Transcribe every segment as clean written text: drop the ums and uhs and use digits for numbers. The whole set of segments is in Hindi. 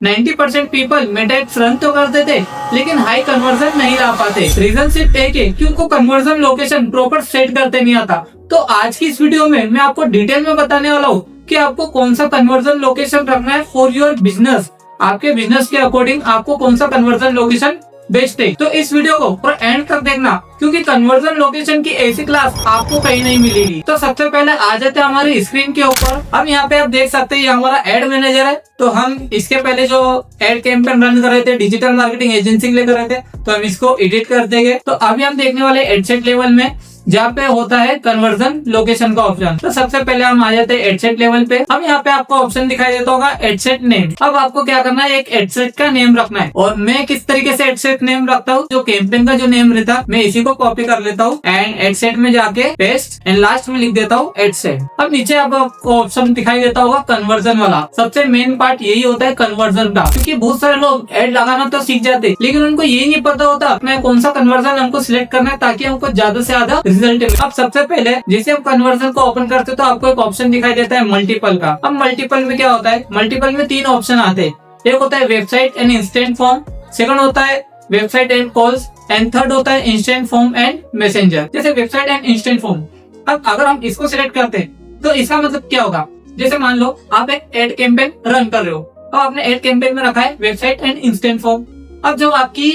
90% पीपल मेटा एड्स रन तो करते थे लेकिन हाई कन्वर्जन नहीं ला पाते। रीजन सिर्फ एक है कि उनको कन्वर्जन लोकेशन प्रॉपर सेट करते नहीं आता। तो आज की इस वीडियो में मैं आपको डिटेल में बताने वाला हूँ कि आपको कौन सा कन्वर्जन लोकेशन रखना है फॉर योर बिजनेस। आपके बिजनेस के अकॉर्डिंग आपको कौन सा कन्वर्जन लोकेशन बेस्ट है। तो इस वीडियो को पूरा एंड तक देखना क्योंकि कन्वर्जन लोकेशन की ऐसी क्लास आपको कहीं नहीं मिलेगी। तो सबसे पहले आ जाते हैं हमारी स्क्रीन के ऊपर। अब यहाँ पे आप देख सकते हैं ये हमारा एड मैनेजर है। तो हम इसके पहले जो एड कैंपेन रन कर रहे थे डिजिटल मार्केटिंग एजेंसी लेकर रहे थे तो हम इसको एडिट कर देंगे। तो अभी हम देखने वाले एडसेट लेवल में जहाँ पे होता है कन्वर्जन लोकेशन का ऑप्शन। तो सबसे पहले हम आ जाते हैं एडसेट लेवल पे। अब यहाँ पे आपको ऑप्शन दिखाई देता होगा एडसेट नेम। अब आपको क्या करना है, एक एडसेट का नेम रखना है। और मैं किस तरीके से एडसेट नेम रखता हूँ, जो कैंपेन का जो नेम रहता है मैं इसी को कॉपी कर लेता हूँ एंड एडसेट में जाके पेस्ट एंड लास्ट में लिख देता हूँ एडसेट। अब नीचे आपको ऑप्शन दिखाई देता होगा कन्वर्जन वाला। सबसे मेन पार्ट यही होता है कन्वर्जन का, क्योंकि बहुत सारे लोग एड लगाना तो सीख जाते लेकिन उनको ये नहीं पता होता अपने कौन सा कन्वर्जन हमको सिलेक्ट करना है ताकि हमको ज्यादा से ज्यादा रिजल्ट मिले। अब सबसे पहले जैसे हम कन्वर्जन को ओपन करते तो आपको एक ऑप्शन दिखाई देता है मल्टीपल का। अब मल्टीपल में क्या होता है, मल्टीपल में 3 ऑप्शन आते हैं। एक होता है website and instant form, second होता है website and calls and third होता है इंस्टेंट फॉर्म एंड मैसेंजर। जैसे वेबसाइट एंड इंस्टेंट फॉर्म, अब अगर हम इसको सिलेक्ट करते हैं तो इसका मतलब क्या होगा, जैसे मान लो आप एक एड कैंपेन रन कर रहे हो। अब आपने एड कैंपेन में रखा है वेबसाइट एंड इंस्टेंट फॉर्म। अब जब आपकी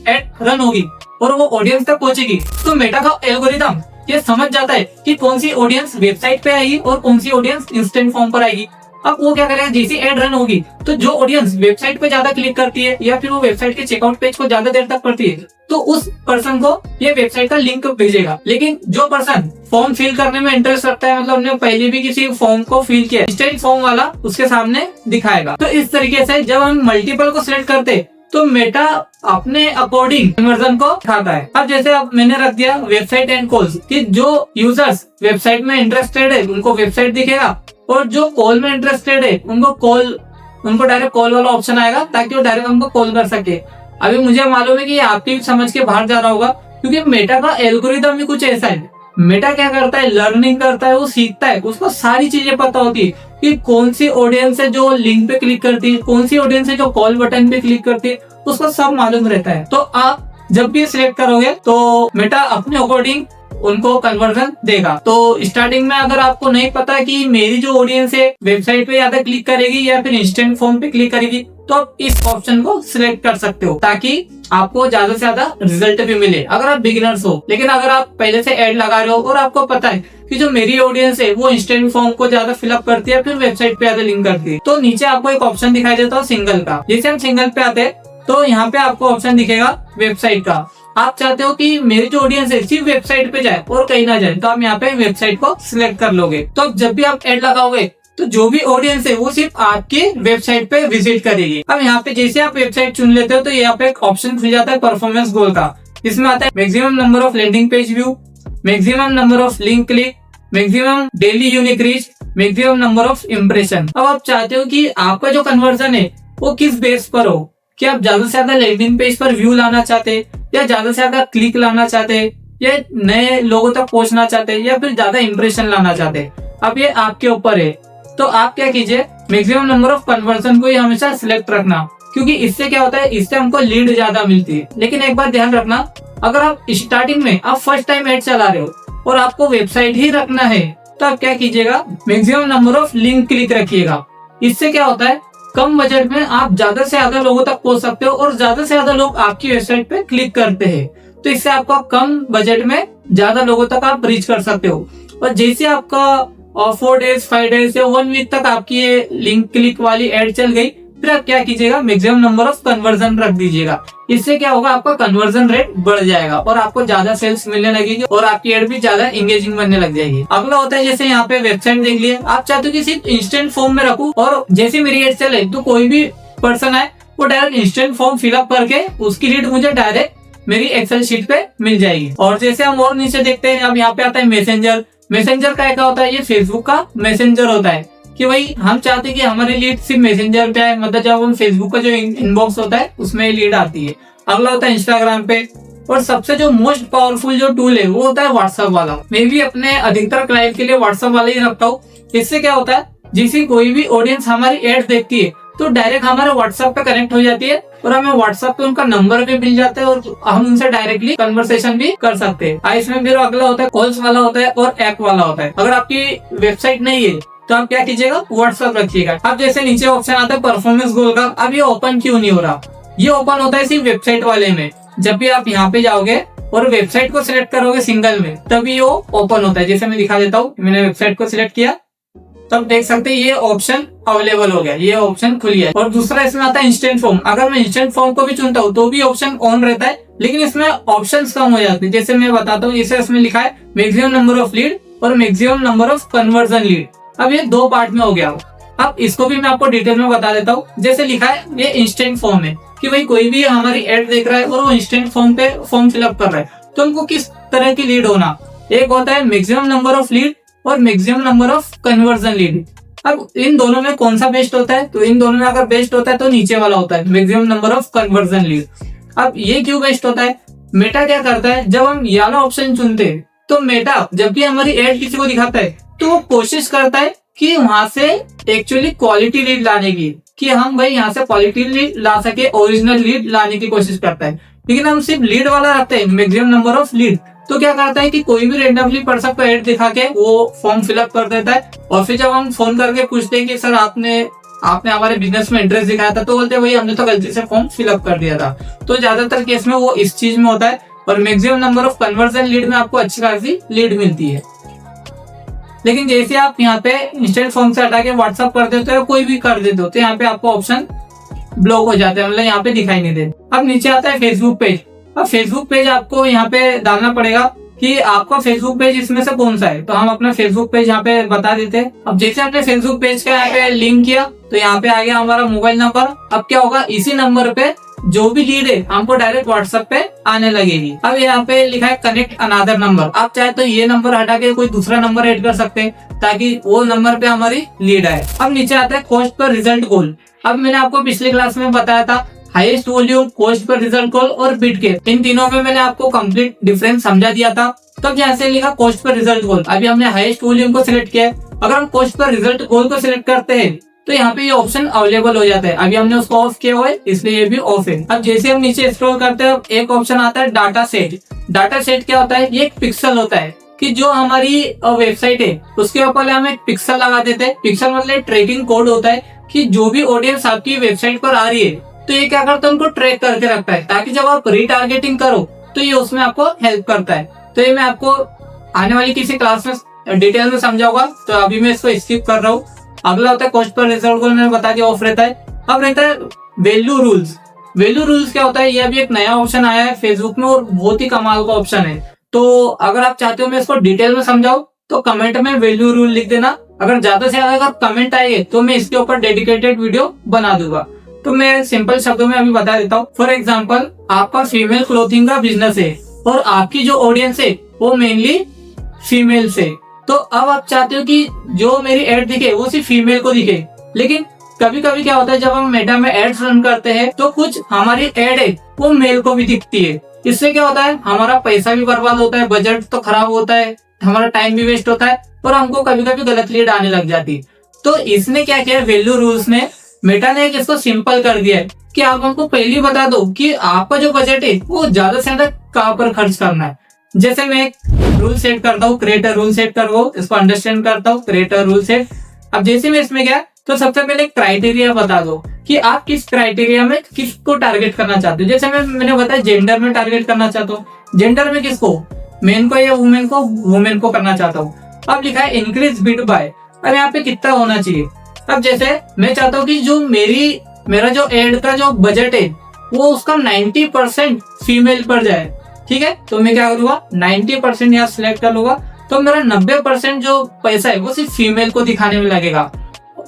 एड रन होगी और वो ऑडियंस तक पहुंचेगी तो मेटा का एल्गोरिथम ये समझ जाता है कि कौन सी ऑडियंस वेबसाइट पे आएगी और कौन सी ऑडियंस इंस्टेंट फॉर्म पर आएगी। अब वो क्या करेगा, जैसी एड रन होगी तो जो ऑडियंस वेबसाइट पे ज्यादा क्लिक करती है या फिर वो वेबसाइट के चेकआउट पेज को ज्यादा देर तक पढ़ती है तो उस पर्सन को ये वेबसाइट का लिंक भेजेगा। लेकिन जो पर्सन फॉर्म फिल करने में इंटरेस्ट रखता है, मतलब हमने पहले भी किसी फॉर्म को फिल किया, इंस्टेंट फॉर्म वाला उसके सामने दिखाएगा। तो इस तरीके से जब हम मल्टीपल को सिलेक्ट करते तो मेटा अपने अकॉर्डिंग कन्वर्जन को दिखाता है। अब जैसे अब मैंने रख दिया वेबसाइट एंड कॉल्स कि जो यूजर्स वेबसाइट में इंटरेस्टेड है उनको वेबसाइट दिखेगा और जो कॉल में इंटरेस्टेड है उनको डायरेक्ट कॉल वाला ऑप्शन आएगा ताकि वो डायरेक्ट हमको कॉल कर सके। अभी मुझे मालूम है कि आपकी समझ के बाहर जा रहा होगा क्योंकि मेटा का एल्गोरिथम भी कुछ ऐसा है। मेटा क्या करता है, लर्निंग करता है, वो सीखता है, उसको सारी चीजें पता होती है कि कौन सी ऑडियंस है जो लिंक पे क्लिक करती है, कौन सी ऑडियंस है जो कॉल बटन पे क्लिक करती है, उसको सब मालूम रहता है। तो आप जब भी सिलेक्ट करोगे तो मेटा अपने अकॉर्डिंग उनको कन्वर्जन देगा। तो स्टार्टिंग में अगर आपको नहीं पता कि मेरी जो ऑडियंस है वेबसाइट पे ज्यादा क्लिक करेगी या फिर इंस्टेंट फॉर्म पे क्लिक करेगी तो आप इस ऑप्शन को सिलेक्ट कर सकते हो ताकि आपको ज्यादा से ज्यादा रिजल्ट भी मिले अगर आप बिगिनर्स हो। लेकिन अगर आप पहले से एड लगा रहे हो और आपको पता है कि जो मेरी ऑडियंस है वो इंस्टेंट फॉर्म को ज्यादा फिलअप करती है फिर वेबसाइट पे ज्यादा लिंक करती है तो नीचे आपको एक ऑप्शन दिखाई देता है सिंगल का। जैसे हम सिंगल पे आते हैं तो यहाँ पे आपको ऑप्शन दिखेगा वेबसाइट का। आप चाहते हो कि मेरी जो ऑडियंस है सिर्फ वेबसाइट पे जाए और कहीं ना जाए तो आप यहाँ पे वेबसाइट को सिलेक्ट कर लोगे। तो जब भी आप एड लगाओगे तो जो भी ऑडियंस है वो सिर्फ आपकी वेबसाइट पे विजिट करेगी। अब यहाँ पे जैसे आप वेबसाइट चुन लेते हो तो यहाँ पे एक ऑप्शन खुल जाता है परफॉर्मेंस गोल का। इसमें आता है maximum number of landing page view, maximum number of link click, maximum daily unique reach, maximum number of impression. अब आप चाहते हो कि आपका जो कन्वर्जन है वो किस बेस पर हो, कि आप ज्यादा से ज्यादा लैंडिंग पेज पर व्यू लाना चाहते हैं या ज्यादा से ज्यादा क्लिक लाना चाहते हैं या नए लोगों तक पहुंचना चाहते हैं या फिर ज्यादा इंप्रेशन लाना चाहते हैं। अब ये आपके ऊपर है। तो आप क्या कीजिए, मैक्सिमम नंबर ऑफ कन्वर्जन को ही हमेशा सिलेक्ट रखना क्योंकि इससे क्या होता है, इससे हमको लीड ज्यादा मिलती है। लेकिन एक बात ध्यान रखना, अगर आप स्टार्टिंग में आप फर्स्ट टाइम एड चला रहे हो और आपको वेबसाइट ही रखना है तो आप क्या कीजिएगा, maximum number of link click रखिएगा। इससे क्या होता है, कम बजट में आप ज्यादा से ज्यादा लोगों तक पहुंच सकते हो और ज्यादा से ज्यादा लोग आपकी वेबसाइट पे क्लिक करते हैं। तो इससे आपको कम बजट में ज्यादा लोगों तक आप रीच कर सकते हो। और जैसे आपका 4 डेज 5 डेज या 1 वीक तक आपकी ये लिंक क्लिक वाली एड चल गई फिर आप क्या कीजिएगा, मैक्सिमम नंबर ऑफ कन्वर्जन रख दीजिएगा। इससे क्या होगा, आपका कन्वर्जन रेट बढ़ जाएगा और आपको ज्यादा सेल्स मिलने लगेगी और आपकी एड भी ज्यादा एंगेजिंग बनने लग जाएगी। अगला होता है जैसे यहाँ पे वेबसाइट देख लिए, आप चाहते हो कि सिर्फ इंस्टेंट फॉर्म में रखूं और जैसे मेरी एड चले तो कोई भी पर्सन आए वो डायरेक्ट इंस्टेंट फॉर्म फिलअप करके उसकी लीड मुझे डायरेक्ट मेरी एक्सेल शीट पे मिल जाएगी। और जैसे हम और नीचे देखते हैं, अब यहाँ पे आता है मैसेंजर। मैसेंजर क्या होता है, ये फेसबुक का मैसेंजर होता है कि भाई हम चाहते हैं कि हमारी लीड सिर्फ मैसेंजर पे आए, मतलब जब हम फेसबुक का जो इनबॉक्स होता है उसमें लीड आती है। अगला होता है इंस्टाग्राम पे और सबसे जो मोस्ट पावरफुल जो टूल है वो होता है व्हाट्सएप वाला। मैं भी अपने अधिकतर क्लाइंट के लिए व्हाट्सएप वाला ही रखता हूँ। इससे क्या होता है, जैसे कोई भी ऑडियंस हमारी एड्स देखती है तो डायरेक्ट हमारे व्हाट्सएप पे कनेक्ट हो जाती है और हमें व्हाट्सएप पे उनका नंबर भी मिल जाता है और हम उनसे डायरेक्टली कन्वर्सेशन भी कर सकते हैं। इसमें फिर अगला होता है कॉल्स वाला होता है और ऐप वाला होता है। अगर आपकी वेबसाइट नहीं है तो आप क्या कीजिएगा, व्हाट्सएप रखिएगा। अब जैसे नीचे ऑप्शन आता है परफॉर्मेंस गोल का, अब ये ओपन क्यों नहीं हो रहा? ये ओपन होता है सिर्फ वेबसाइट वाले में। जब भी आप यहाँ पे जाओगे और वेबसाइट को सिलेक्ट करोगे सिंगल में, तभी वो ओपन होता है। जैसे मैं दिखा देता हूँ, मैंने वेबसाइट को सिलेक्ट किया, तब देख सकते हैं ये ऑप्शन अवेलेबल हो गया, ये ऑप्शन खुल गया। और दूसरा इसमें आता है इंस्टेंट फॉर्म। अगर मैं इंस्टेंट फॉर्म को भी चुनता हूँ तो भी ऑप्शन ऑन रहता है, लेकिन इसमें ऑप्शंस कम हो जाते हैं। जैसे मैं बताता हूँ, जैसे इसमें लिखा है मैक्सिमम नंबर ऑफ लीड और maximum number of conversion lead. अब ये 2 पार्ट में हो गया। अब इसको भी मैं आपको डिटेल में बता देता हूँ। जैसे लिखा है ये इंस्टेंट फॉर्म है कि भाई कोई भी हमारी एड देख रहा है और वो इंस्टेंट फॉर्म पे फॉर्म फिलअप कर रहा है, तो उनको किस तरह की लीड होना। एक होता है मैक्सिमम नंबर ऑफ लीड और maximum number of conversion lead. अब इन दोनों में कौन सा बेस्ट होता है? तो इन दोनों में अगर बेस्ट होता है तो नीचे वाला होता है maximum number of conversion lead. अब ये क्यों बेस्ट होता है? मेटा क्या करता है, जब हम ये वाला ऑप्शन चुनते हैं तो मेटा जब भी हमारी एड किसी को दिखाता है तो वो कोशिश करता है कि वहां से एक्चुअली क्वालिटी लीड लाने की, कि हम भाई यहाँ से क्वालिटी लीड ला सके, ओरिजिनल लीड लाने की कोशिश करता है। लेकिन हम सिर्फ लीड वाला रखते हैं मैक्सिमम नंबर ऑफ लीड, तो क्या करता है कि कोई भी रेंडमली पर्सन को एड दिखा के वो फॉर्म फिलअप कर देता है। और फिर जब हम फोन करके पूछते हैं कि सर आपने हमारे बिजनेस में इंटरेस्ट दिखाया था, तो बोलते हैं भाई हमने तो गलती से फॉर्म फिलअप कर दिया था। तो ज्यादातर केस में वो इस चीज में होता है। और maximum number of conversion lead में आपको अच्छी खासी लीड मिलती है। लेकिन जैसे आप यहाँ पे इंस्टेंट फॉर्म से हटा के व्हाट्सअप कर देते हो, कोई भी कर देते हो, तो यहाँ पे आपको ऑप्शन ब्लॉक हो जाते हैं, मतलब यहाँ पे दिखाई नहीं देते। अब नीचे आता है फेसबुक पेज। अब फेसबुक पेज आपको यहाँ पे डालना पड़ेगा कि आपका फेसबुक पेज इसमें से कौन सा है। तो हम अपना फेसबुक पेज यहाँ पे बता देते हैं। अब जैसे आपने फेसबुक पेज का यहाँ पे लिंक किया तो यहाँ पे आ गया हमारा मोबाइल नंबर। अब क्या होगा, इसी नंबर पे जो भी लीड है हमको डायरेक्ट व्हाट्सएप पे आने लगेगी। अब यहाँ पे लिखा है कनेक्ट अनदर नंबर। आप चाहे तो ये नंबर हटा के कोई दूसरा नंबर ऐड कर सकते हैं ताकि वो नंबर पे हमारी लीड आए। अब नीचे आता है कॉस्ट पर रिजल्ट गोल। अब मैंने आपको पिछली क्लास में बताया था हाईएस्ट वॉल्यूम, कॉस्ट पर रिजल्ट गोल और बिट के, इन तीनों में मैंने आपको कंप्लीट डिफरेंस समझा दिया था। तब यहाँ से लिखा कॉस्ट पर रिजल्ट गोल। अभी हमने हाईएस्ट वॉल्यूम को सिलेक्ट किया है। अगर हम कॉस्ट पर रिजल्ट गोल को सिलेक्ट करते हैं तो यहाँ पे ये ऑप्शन अवेलेबल हो जाता है। अभी हमने उसको ऑफ किया हुआ है इसलिए ये भी ऑफ है। अब जैसे हम नीचे स्क्रॉल करते हैं, एक ऑप्शन आता है डाटा सेट। डाटा सेट क्या होता है? ये एक पिक्सल होता है कि जो हमारी वेबसाइट है उसके ऊपर हम एक पिक्सल लगा देते हैं। पिक्सल मतलब ट्रैकिंग कोड होता है कि जो भी ऑडियंस आपकी वेबसाइट पर आ रही है तो ये क्या करता है, उनको ट्रैक करके रखता है ताकि जब आप रीटारगेटिंग करो तो ये उसमें आपको हेल्प करता है। तो ये मैं आपको आने वाली किसी क्लास में डिटेल में समझाऊंगा, तो अभी मैं इसको स्किप कर रहा हूँ। अगला होता है कॉस्ट पर रिजल्ट गोल, मैंने बता दिया ऑफ रहता है। अब रहता है वैल्यू रूल्स। वैल्यू रूल्स क्या होता है? ये अभी एक नया ऑप्शन आया है फेसबुक में और बहुत ही कमाल का ऑप्शन है। तो अगर आप चाहते हो मैं इसको डिटेल में समझाऊं तो कमेंट में वैल्यू रूल लिख देना। अगर ज्यादा से ज्यादा अगर कमेंट आएंगे तो मैं इसके ऊपर डेडिकेटेड वीडियो बना दूंगा। तो मैं सिंपल शब्दों में अभी बता देता हूँ। फॉर एग्जाम्पल, आपका फीमेल क्लोथिंग का बिजनेस है और आपकी जो ऑडियंस है वो मेनली फीमेल है। तो अब आप चाहते हो कि जो मेरी एड दिखे वो सिर्फ फीमेल को दिखे, लेकिन कभी कभी क्या होता है जब हम मेटा में एड्स रन करते हैं तो कुछ हमारी एड है वो मेल को भी दिखती है। इससे क्या होता है, हमारा पैसा भी बर्बाद होता है, बजट तो खराब होता है, हमारा टाइम भी वेस्ट होता है और हमको कभी कभी गलत लीड आने लग जाती है। तो इसने क्या किया, वैल्यू रूल्स ने, मेटा ने इसको सिंपल कर दिया है कि आप हमको पहले ही बता दो कि आपका जो बजट है वो ज्यादा से ज्यादा कहाँ पर खर्च करना है। जैसे मैं एक रूल सेट करता हूँ, क्रिएट अ रूल सेट करो, इसको अंडरस्टैंड करता हूँ, क्रिएट अ रूल सेट। अब जैसे मैं इसमें गया तो सबसे पहले क्राइटेरिया बता दो कि आप किस क्राइटेरिया में किसको टारगेट करना चाहते हो। जैसे मैंने बताया जेंडर में टारगेट करना चाहता हूँ। जेंडर में किसको, मेन को या वुमेन को? वुमेन को करना चाहता हूँ। अब लिखा है इंक्रीज बिड बाय। अब यहाँ पे कितना होना चाहिए? अब जैसे मैं चाहता हूँ कि जो मेरा जो एड का जो बजट है वो उसका 90% फीमेल पर जाए, ठीक है। तो मैं क्या करूँगा, 90% यहाँ सिलेक्ट कर लूंगा, तो मेरा 90% जो पैसा है वो सिर्फ फीमेल को दिखाने में लगेगा।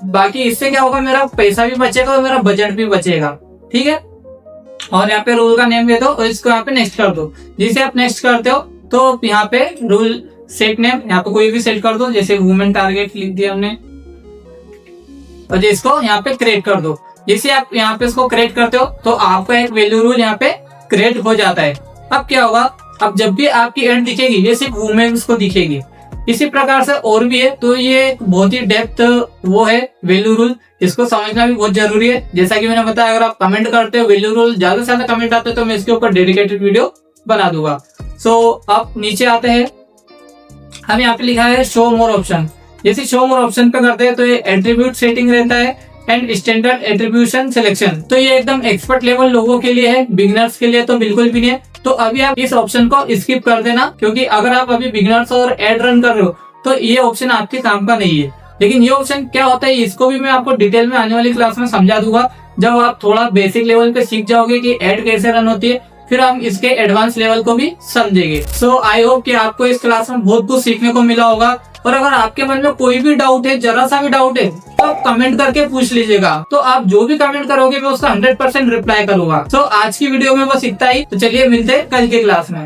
बाकी इससे क्या होगा, मेरा पैसा भी बचेगा और मेरा बजट भी बचेगा, ठीक है। और यहाँ पे रूल का नेम दे दो और इसको यहाँ पे नेक्स्ट कर दो। जिसे आप नेक्स्ट करते हो तो यहाँ पे रूल सेट नेम यहाँ पे कोई भी सेट कर दो, जैसे वुमेन टारगेट लिख दिया हमने, और इसको यहाँ पे क्रिएट कर दो। जैसे आप यहाँ पे इसको क्रिएट करते हो तो आपका एक वैल्यू रूल यहाँ पे क्रिएट हो जाता है। अब क्या होगा, अब जब भी आपकी एड दिखेगी ये सिर्फ वुमेन्स को दिखेगी, इसी प्रकार से और भी है। तो ये एक बहुत ही डेप्थ वो है वैल्यू रूल, इसको समझना भी बहुत जरूरी है। जैसा कि मैंने बताया, अगर आप कमेंट करते हो वैल्यू रूल, ज्यादा से ज्यादा कमेंट आते हैं तो मैं इसके ऊपर डेडिकेटेड वीडियो बना दूंगा। सो अब नीचे आते हैं, हम यहाँ पे लिखा है शो मोर ऑप्शन। जैसे शो मोर ऑप्शन पे करते हैं तो ये एट्रीब्यूट सेटिंग रहता है एंड स्टैंडर्ड एट्रीब्यूशन सिलेक्शन। तो ये एकदम एक्सपर्ट लेवल लोगों के लिए है, बिगिनर्स के लिए तो बिल्कुल भी नहीं है। तो अभी आप इस ऑप्शन को स्किप कर देना, क्योंकि अगर आप अभी बिगिनर्स और एड रन कर रहे हो तो ये ऑप्शन आपके काम का नहीं है। लेकिन ये ऑप्शन क्या होता है इसको भी मैं आपको डिटेल में आने वाली क्लास में समझा दूंगा, जब आप थोड़ा बेसिक लेवल पे सीख जाओगे कि एड कैसे रन होती है, फिर हम इसके एडवांस लेवल को भी समझेंगे। सो आई होप कि आपको इस क्लास में बहुत कुछ सीखने को मिला होगा। और अगर आपके मन में कोई भी डाउट है, जरा सा भी डाउट है, तो आप कमेंट करके पूछ लीजिएगा। तो आप जो भी कमेंट करोगे मैं उसका 100% रिप्लाई करूंगा। सो आज की वीडियो में बस इतना ही। तो चलिए मिलते हैं कल की क्लास में।